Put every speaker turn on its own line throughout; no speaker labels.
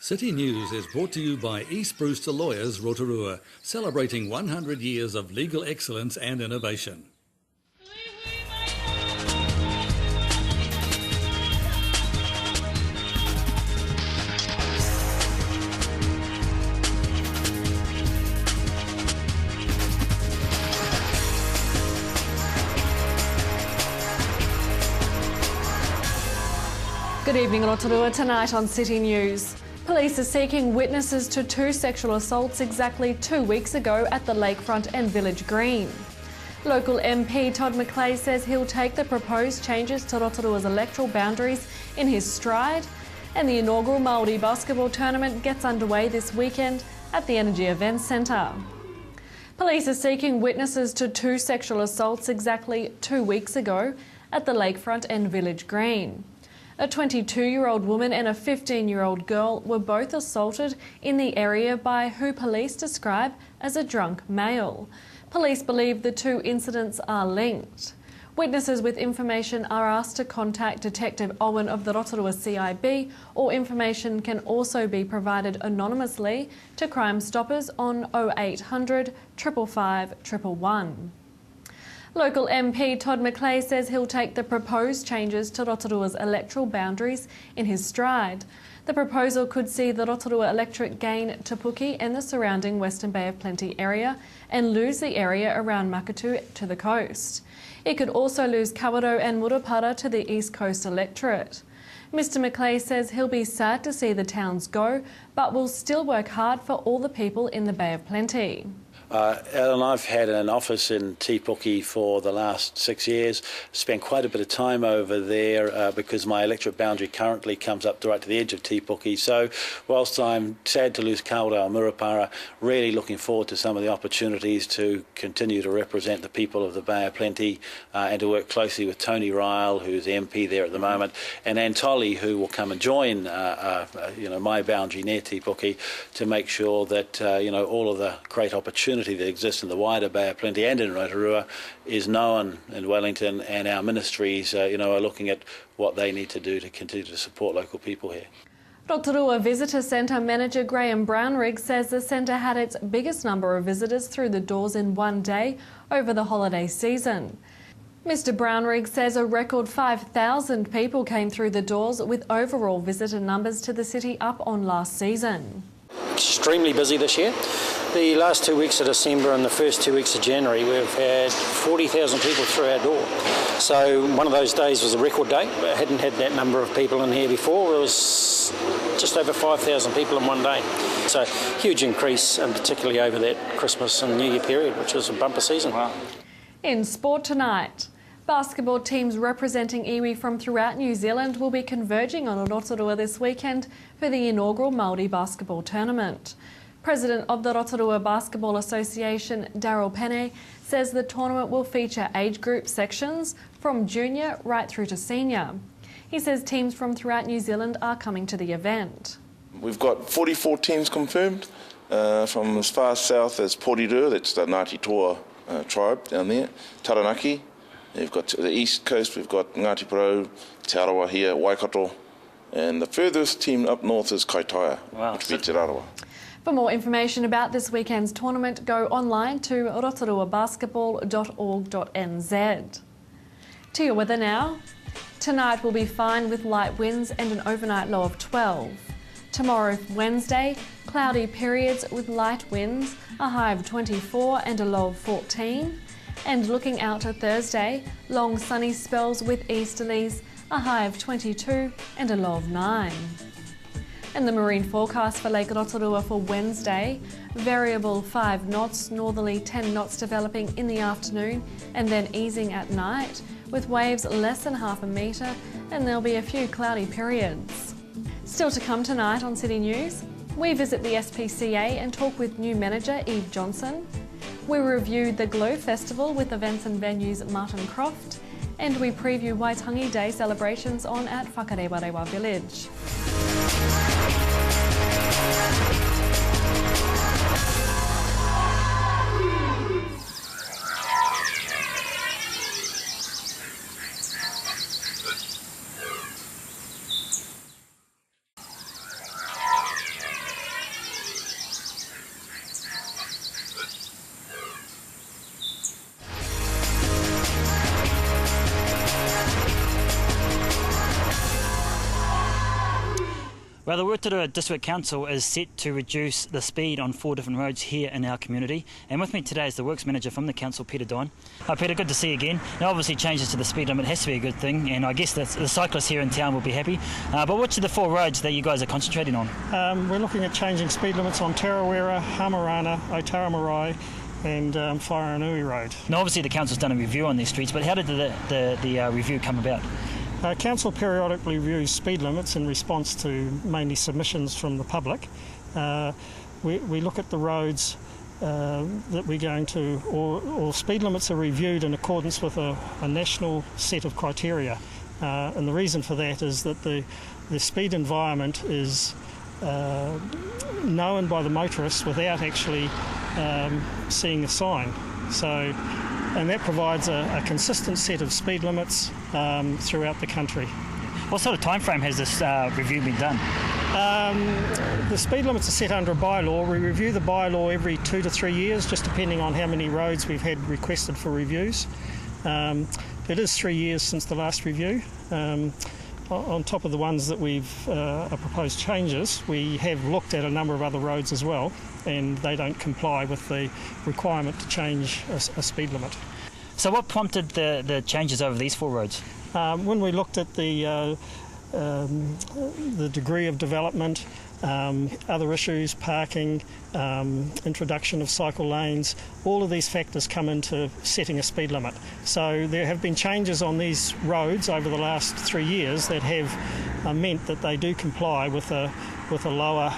City News is brought to you by East Brewster Lawyers Rotorua, celebrating 100 years of legal excellence and innovation.
Good evening, Rotorua. Tonight on City News. Police are seeking witnesses to 2 sexual assaults exactly 2 weeks ago at the lakefront and village green. Local MP Todd McClay says he'll take the proposed changes to Rotorua's electoral boundaries in his stride, and the inaugural Māori basketball tournament gets underway this weekend at the Energy Events Centre. Police are seeking witnesses to 2 sexual assaults exactly 2 weeks ago at the lakefront and village green. A 22-year-old woman and a 15-year-old girl were both assaulted in the area by who police describe as a drunk male. Police believe the 2 incidents are linked. Witnesses with information are asked to contact Detective Owen of the Rotorua CIB, or information can also be provided anonymously to Crime Stoppers on 0800 555 111. Local MP Todd McClay says he'll take the proposed changes to Rotorua's electoral boundaries in his stride. The proposal could see the Rotorua electorate gain Te Puke and the surrounding Western Bay of Plenty area and lose the area around Makatu to the coast. It could also lose Kawerau and Murupara to the East Coast electorate. Mr McClay says he'll be sad to see the towns go, but will still work hard for all the people in the Bay of Plenty.
Alan, I've had an office in Te Puke for the last 6 years, spent quite a bit of time over there because my electorate boundary currently comes up right to the edge of Te Puke. So whilst I'm sad to lose Kawerau and Murupara, really looking forward to some of the opportunities to continue to represent the people of the Bay of Plenty and to work closely with Tony Ryle, who's the MP there at the moment, and Antoli, who will come and join my boundary near Te Puke to make sure that all of the great opportunities that exists in the wider Bay of Plenty and in Rotorua is known in Wellington, and our ministries are looking at what they need to do to continue to support local people here.
Rotorua Visitor Centre manager Graham Brownrigg says the centre had its biggest number of visitors through the doors in one day over the holiday season. Mr Brownrigg says a record 5,000 people came through the doors, with overall visitor numbers to the city up on last season.
Extremely busy this year. The last 2 weeks of December and the first 2 weeks of January, we've had 40,000 people through our door. So one of those days was a record day. I hadn't had that number of people in here before. It was just over 5,000 people in one day. So huge increase, and particularly over that Christmas and New Year period, which was a bumper season.
Wow.
In sport tonight, basketball teams representing iwi from throughout New Zealand will be converging on Rotorua this weekend for the inaugural Māori basketball tournament. President of the Rotorua Basketball Association, Daryl Penne, says the tournament will feature age group sections from junior right through to senior. He says teams from throughout New Zealand are coming to the event.
We've got 44 teams confirmed from as far south as Porirua, that's the Ngāti Toa tribe down there, Taranaki. We've got to the east coast, we've got Ngāti Porou, Te Arawa here, Waikato, and the furthest team up north is Kaitaia, which will be Te Arawa.
For more information about this weekend's tournament, go online to rotoruabasketball.org.nz. To your weather now. Tonight will be fine with light winds and an overnight low of 12. Tomorrow, Wednesday, cloudy periods with light winds, a high of 24 and a low of 14. And looking out to Thursday, long sunny spells with easterlies, a high of 22 and a low of 9. And the marine forecast for Lake Rotorua for Wednesday, variable 5 knots, northerly 10 knots developing in the afternoon and then easing at night, with waves less than half a metre, and there'll be a few cloudy periods. Still to come tonight on City News, we visit the SPCA and talk with new manager Eve Johnson. We review the Glow Festival with events and venues Martin Croft, and we preview Waitangi Day celebrations on at Whakarewarewa Village.
Well, the Rotorua District Council is set to reduce the speed on 4 different roads here in our community. And with me today is the Works Manager from the Council, Peter Dine. Hi Peter, good to see you again. Now obviously changes to the speed limit has to be a good thing, and I guess the cyclists here in town will be happy. But which are the 4 roads that you guys are concentrating on?
We're looking at changing speed limits on Tarawera, Hamarana, Otara Marae and Wharenui Road.
Now obviously the Council's done a review on these streets, but how did the review come about?
Council periodically reviews speed limits in response to mainly submissions from the public. We look at the roads that we're going to, or speed limits are reviewed in accordance with a national set of criteria. And the reason for that is that the speed environment is known by the motorists without actually seeing a sign. And that provides a consistent set of speed limits throughout the country.
What sort of time frame has this review been done?
The speed limits are set under a bylaw. We review the bylaw every 2 to 3 years, just depending on how many roads we've had requested for reviews. It is 3 years since the last review. On top of the ones that we've proposed changes, we have looked at a number of other roads as well, and they don't comply with the requirement to change a speed limit.
So what prompted the changes over these 4 roads?
When we looked at the degree of development, other issues, parking, introduction of cycle lanes, all of these factors come into setting a speed limit. So there have been changes on these roads over the last 3 years that have meant that they do comply with a lower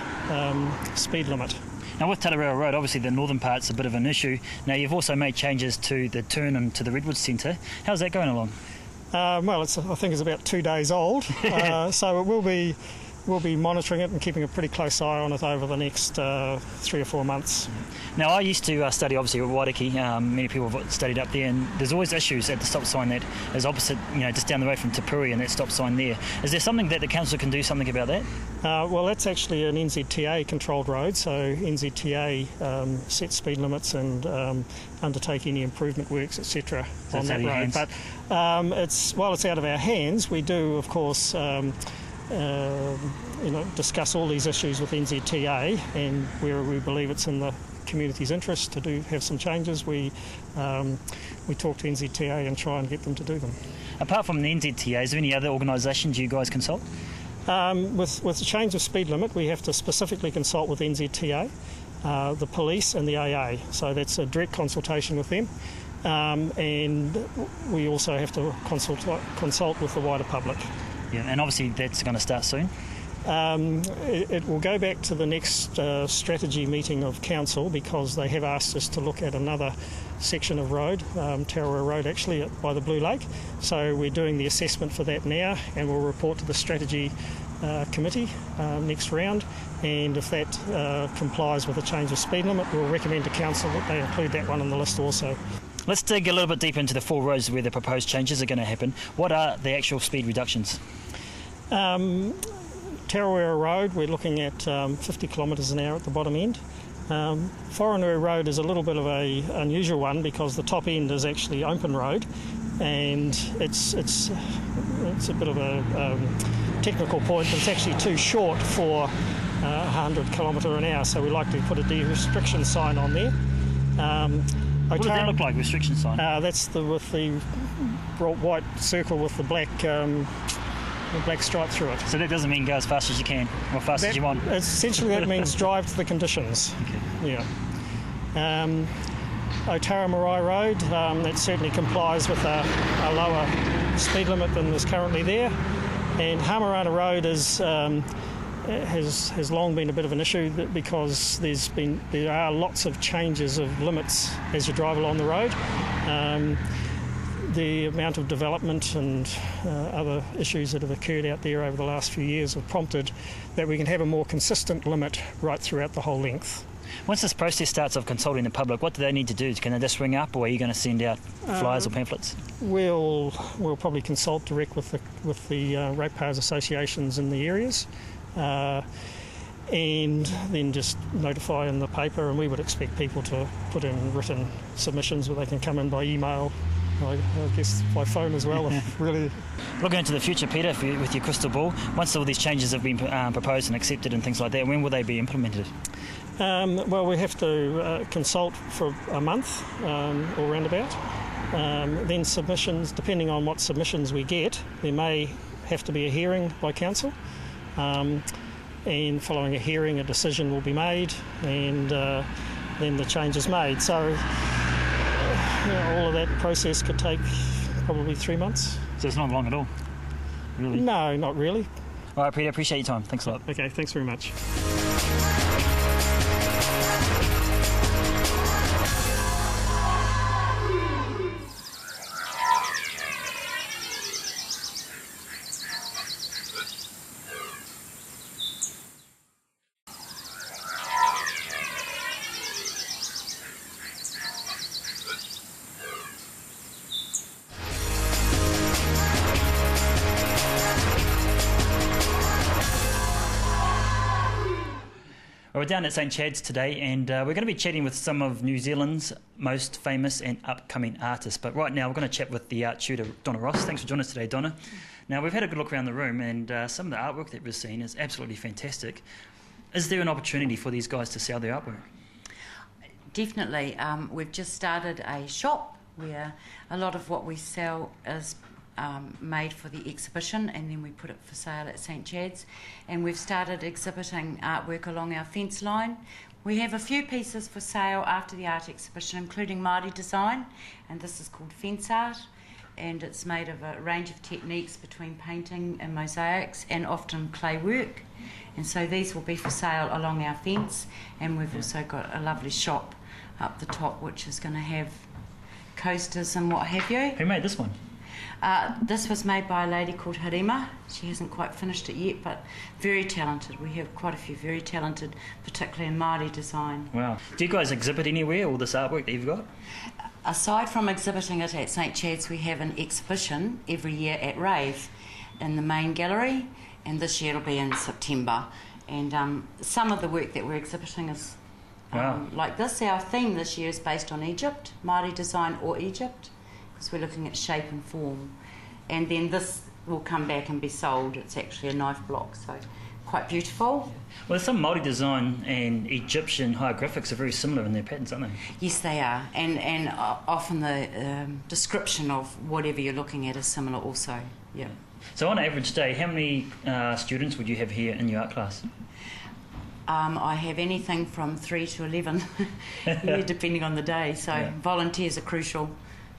speed limit.
Now with Tarawera Road, obviously the northern part's a bit of an issue. Now you've also made changes to the turn into the Redwood Centre. How's that going along?
Well, I think it's about 2 days old, so we'll be monitoring it and keeping a pretty close eye on it over the next 3 or 4 months.
Now I used to study obviously at Wairiki. Many people have studied up there, and there's always issues at the stop sign that is opposite, just down the road from Te Puri, and that stop sign there. Is there something that the council can do something about that?
Well, that's actually an NZTA controlled road, so NZTA sets speed limits and undertake any improvement works, etc. on that road. But while it's out of our hands, we do of course discuss all these issues with NZTA, and where we believe it's in the community's interest to have some changes, we talk to NZTA and try and get them to do them.
Apart from the NZTA, is there any other organisations you guys consult?
With the change of speed limit, we have to specifically consult with NZTA, the police and the AA, so that's a direct consultation with them. And we also have to consult with the wider public.
Yeah, and obviously that's going to start soon.
It will go back to the next strategy meeting of council, because they have asked us to look at another section of road, Tarawera Road actually, by the Blue Lake. So we're doing the assessment for that now, and we'll report to the strategy committee next round. And if that complies with a change of speed limit, we'll recommend to council that they include that one on the list also.
Let's dig a little bit deeper into the 4 roads where the proposed changes are going to happen. What are the actual speed reductions?
Tarawera Road, we're looking at 50 kilometres an hour at the bottom end. Wharenui Road is a little bit of a unusual one, because the top end is actually open road, and it's a bit of a technical point, but it's actually too short for 100 kilometre an hour, so we like to put a de-restriction sign on there.
What does that look like, restriction sign?
That's with the white circle with the black stripe through it.
So that doesn't mean go as fast as you can, or fast as you want?
Essentially that means drive to the conditions. Okay. Yeah. Otara Marae Road, that certainly complies with a lower speed limit than is currently there. And Hamarana Road has long been a bit of an issue, because there are lots of changes of limits as you drive along the road. The amount of development and other issues that have occurred out there over the last few years have prompted that we can have a more consistent limit right throughout the whole length.
Once this process starts of consulting the public, what do they need to do? Can they just ring up, or are you going to send out flyers or pamphlets?
We'll probably consult direct with the ratepayers associations in the areas. And then just notify in the paper, and we would expect people to put in written submissions, where they can come in by email I guess by phone as well, if really.
Looking into the future, Peter, with your crystal ball, once all these changes have been proposed and accepted and things like that, when will they be implemented?
Well, we have to consult for a month or roundabout. Then submissions, depending on what submissions we get, there may have to be a hearing by council. And following a hearing, a decision will be made, and then the change is made. So all of that process could take probably 3 months.
So it's not long at all, really?
No, not really.
All right, Peter, appreciate your time. Thanks a lot.
Okay, thanks very much.
We're down at St Chad's today, and we're going to be chatting with some of New Zealand's most famous and upcoming artists. But right now we're going to chat with the art tutor, Donna Ross. Thanks for joining us today, Donna. Now, we've had a good look around the room, and some of the artwork that we've seen is absolutely fantastic. Is there an opportunity for these guys to sell their artwork?
Definitely. We've just started a shop where a lot of what we sell is made for the exhibition, and then we put it for sale at St Chad's. And we've started exhibiting artwork along our fence line. We have a few pieces for sale after the art exhibition, including Māori design, and this is called fence art, and it's made of a range of techniques between painting and mosaics and often clay work. And so these will be for sale along our fence, and we've also got a lovely shop up the top which is going to have coasters and what have you.
Who made this one?
This was made by a lady called Harima. She hasn't quite finished it yet, but very talented. We have quite a few very talented, particularly in Māori design.
Wow. Do you guys exhibit anywhere, all this artwork that you've got?
Aside from exhibiting it at St Chad's, we have an exhibition every year at Rave in the main gallery, and this year it'll be in September. And some of the work that we're exhibiting is like this. Our theme this year is based on Egypt, Māori design or Egypt, because we're looking at shape and form. And then this will come back and be sold. It's actually a knife block, so quite beautiful.
Well, some Māori design and Egyptian hieroglyphics are very similar in their patterns, aren't they?
Yes, they are. And often the description of whatever you're looking at is similar also. Yeah.
So on an average day, how many students would you have here in your art class?
I have anything from 3 to 11, yeah, depending on the day. So volunteers are crucial.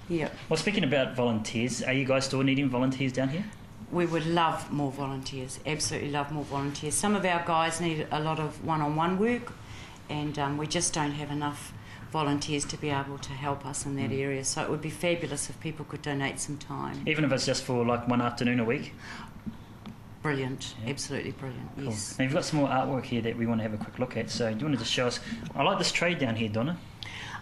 Yeah.
Well, speaking about volunteers, are you guys still needing volunteers down here?
We would love more volunteers, absolutely love more volunteers. Some of our guys need a lot of one-on-one work, and we just don't have enough volunteers to be able to help us in that area. So it would be fabulous if people could donate some time.
Even if it's just for like one afternoon a week?
Brilliant, absolutely brilliant,
cool.
Yes.
Now you've got some more artwork here that we want to have a quick look at, so do you want to just show us? I like this tray down here, Donna.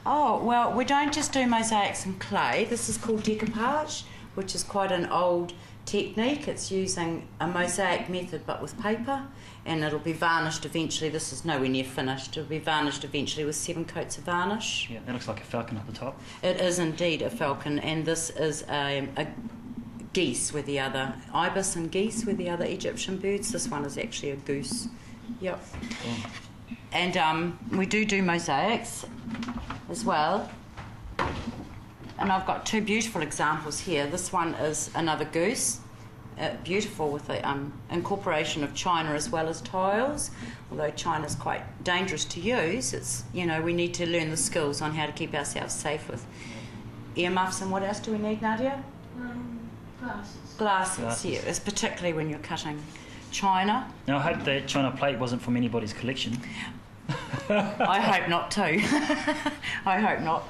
Oh, well, we don't just do mosaics and clay. This is called decoupage, which is quite an old technique. It's using a mosaic method but with paper, and it'll be varnished eventually. This is nowhere near finished. It'll be varnished eventually with 7 coats of varnish.
Yeah, that looks like a falcon at the top.
It is indeed a falcon, and this is a geese with the other. Ibis and geese with the other Egyptian birds. This one is actually a goose. Yep.
Cool.
And we do mosaics as well. And I've got 2 beautiful examples here. This one is another goose, beautiful with the incorporation of china as well as tiles. Although china's quite dangerous to use, it's, you know, we need to learn the skills on how to keep ourselves safe with earmuffs. And what else do we need, Nadia? Glasses, yeah. It's particularly when you're cutting china.
Now I hope that china plate wasn't from anybody's collection.
I hope not too. I hope not.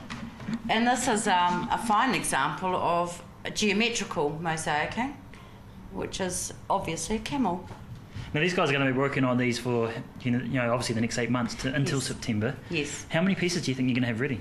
And this is a fine example of geometrical mosaicing, which is obviously a camel.
Now these guys are going to be working on these for, you know, obviously the next 8 months until September.
Yes.
How many pieces do you think you're going to have ready?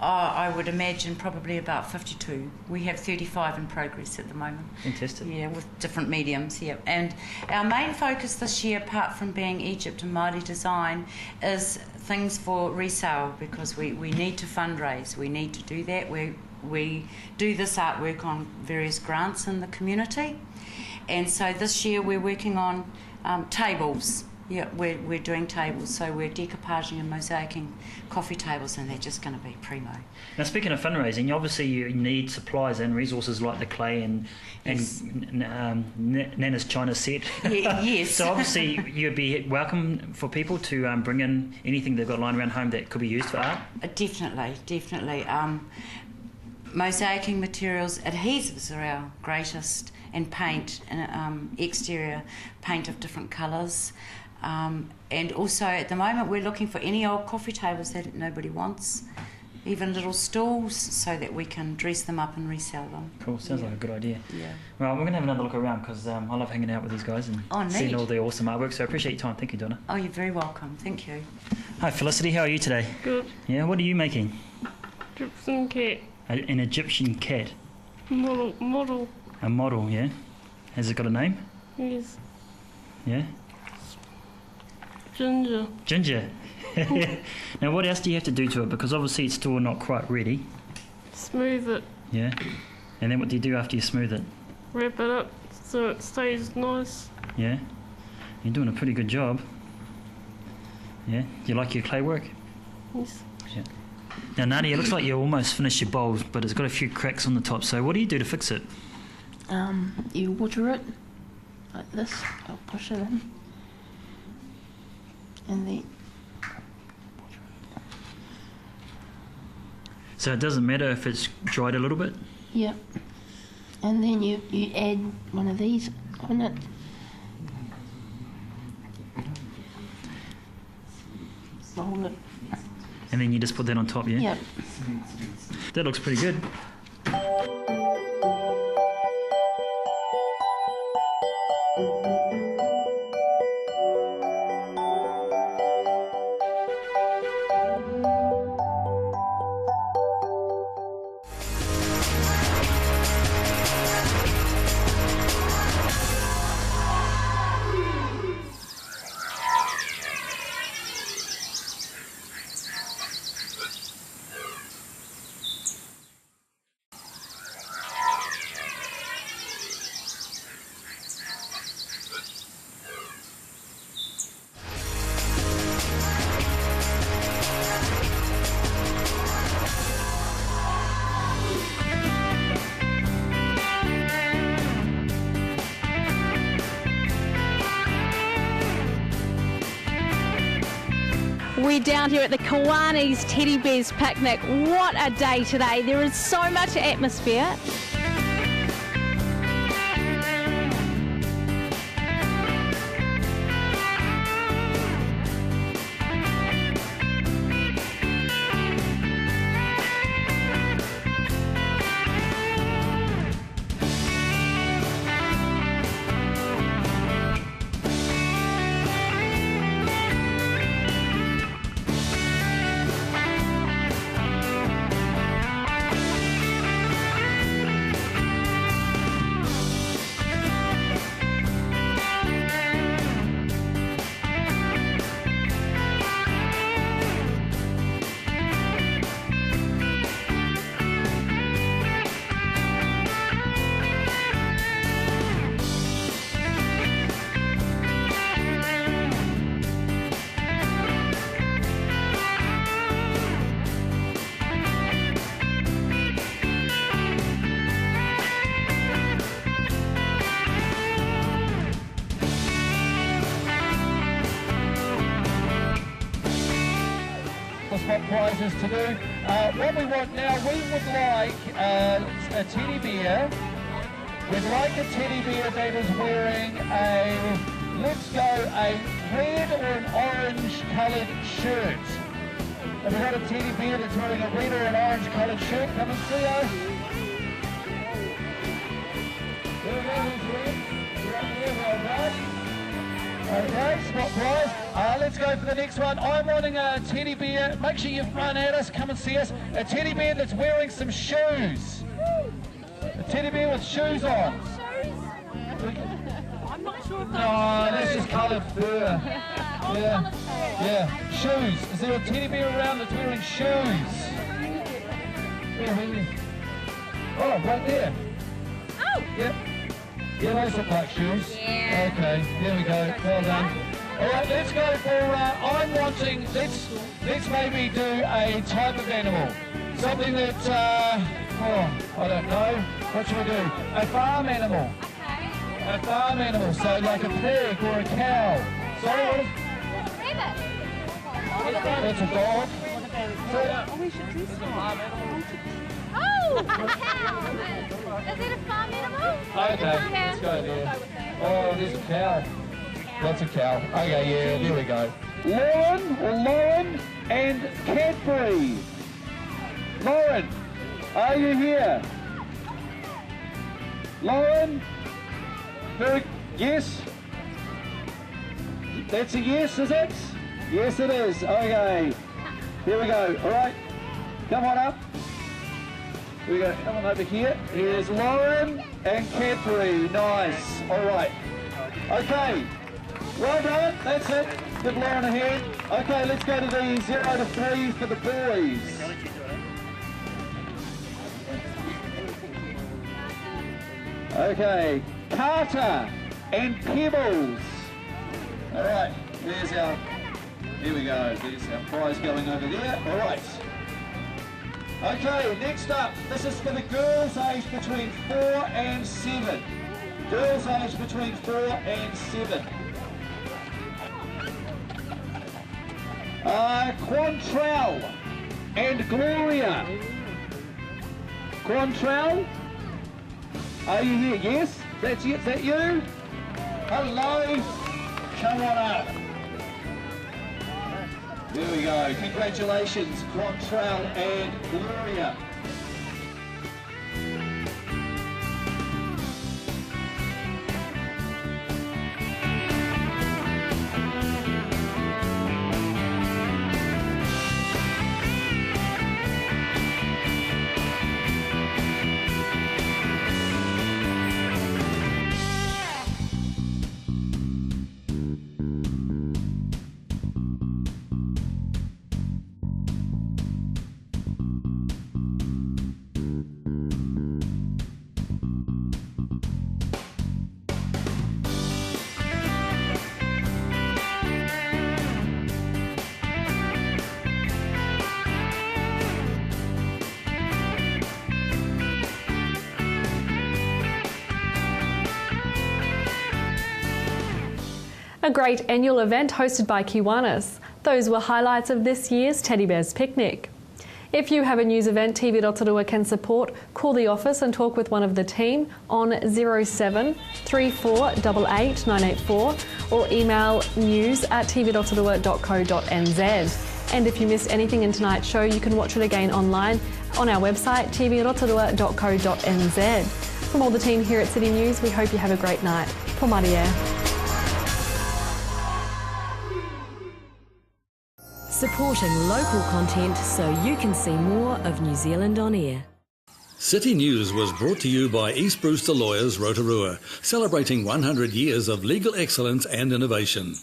I would imagine probably about 52. We have 35 in progress at the moment.
Fantastic.
Yeah, with different mediums, yeah. And our main focus this year, apart from being Egypt and Māori design, is things for resale, because we need to fundraise. We need to do that. We're we do this artwork on various grants in the community, and so this year we're working on tables. Yeah, we're doing tables, so we're decoupaging and mosaicing coffee tables, and they're just going to be primo.
Now, speaking of fundraising, obviously you need supplies and resources like the clay and Nana's China set.
Yes.
So obviously you'd be welcome for people to bring in anything they've got lying around home that could be used for art.
Definitely. Mosaicing materials, adhesives are our greatest, and paint, exterior paint of different colours. And also at the moment we're looking for any old coffee tables that nobody wants, even little stools, so that we can dress them up and resell them.
Cool, sounds like a good idea.
Yeah.
Well, we're going to have another look around because I love hanging out with these guys and seeing all the awesome artwork, so I appreciate your time. Thank you, Donna.
Oh, you're very welcome. Thank you.
Hi Felicity, how are you today?
Good.
Yeah, what are you making?
Egyptian cat.
An Egyptian cat.
Model.
A model, yeah? Has it got a name?
Yes.
Yeah?
Ginger.
Ginger. Now what else do you have to do to it? Because obviously it's still not quite ready.
Smooth it.
Yeah? And then what do you do after you smooth it?
Wrap it up so it stays nice.
Yeah? You're doing a pretty good job. Yeah? Do you like your clay work?
Yes.
Yeah. Now Nadia, it looks like you almost finished your bowl, but it's got a few cracks on the top, so what do you do to fix it?
You water it like this. I'll push it in. And then
So it doesn't matter if it's dried a little bit?
yep. And then you add one of these on it. Roll it.
And then you just put that on top, yeah?
Yep.
That looks pretty good.
We're down here at the Kiwanis Teddy Bears Picnic. What a day today. There is so much atmosphere.
What prizes to do. What we want now, we would like a teddy bear. We'd like a teddy bear that is wearing a red or an orange coloured shirt. Have we got a teddy bear that's wearing a red or an orange coloured shirt? Come and see us. Okay, spot prize. Let's go for the next one. I'm wanting a teddy bear. Make sure you run at us. Come and see us. A teddy bear that's wearing some shoes. A teddy bear with shoes on.
I'm not sure if
No, that's just coloured fur. Yeah. Shoes. Is there a teddy bear around that's wearing shoes? Oh, right there.
Oh!
Yep. Yeah, those look like shoes.
Yeah.
Okay, there we go. Well done. All right, let's go for, I'm wanting, let's maybe do a type of animal. Something that, I don't know. What should we do? A farm animal.
Okay.
A farm animal, so like a pig or a cow. Sorry, what is...
Rabbit.
That's a dog.
Oh, a cow. Is it a farm animal?
Okay, let's go there. Oh, there's a cow. That's a cow. Okay, yeah, there we go. Lauren and Cadbury. Lauren, are you here? Lauren? Yes? That's a yes, is it? Yes, it is. Okay. Here we go. All right. Come on up. Here we go. Come on over here. Here's Lauren and Cadbury. Nice. All right. Okay. Well done. That's it. Give Lauren a hand. Okay, let's go to the 0 to 3 for the boys. Okay. Carter and Pebbles. All right. There's our... Here we go. There's our prize going over there. All right. Okay, next up. This is for the girls aged between 4 and 7. Girls aged between 4 and 7. Quantrell and Gloria. Quantrell? Are you here? Yes? That's it? Is that you? Hello? Come on up. There we go. Congratulations, Quantrell and Gloria.
A great annual event hosted by Kiwanis. Those were highlights of this year's Teddy Bears Picnic. If you have a news event TV Rotorua can support, call the office and talk with one of the team on 07 3488 984 or email news@tvrotorua.co.nz. And if you missed anything in tonight's show, you can watch it again online on our website tvrotorua.co.nz. From all the team here at City News, we hope you have a great night. Por Maria.
Supporting local content so you can see more of New Zealand on air.
City News was brought to you by East Brewster Lawyers Rotorua, celebrating 100 years of legal excellence and innovation.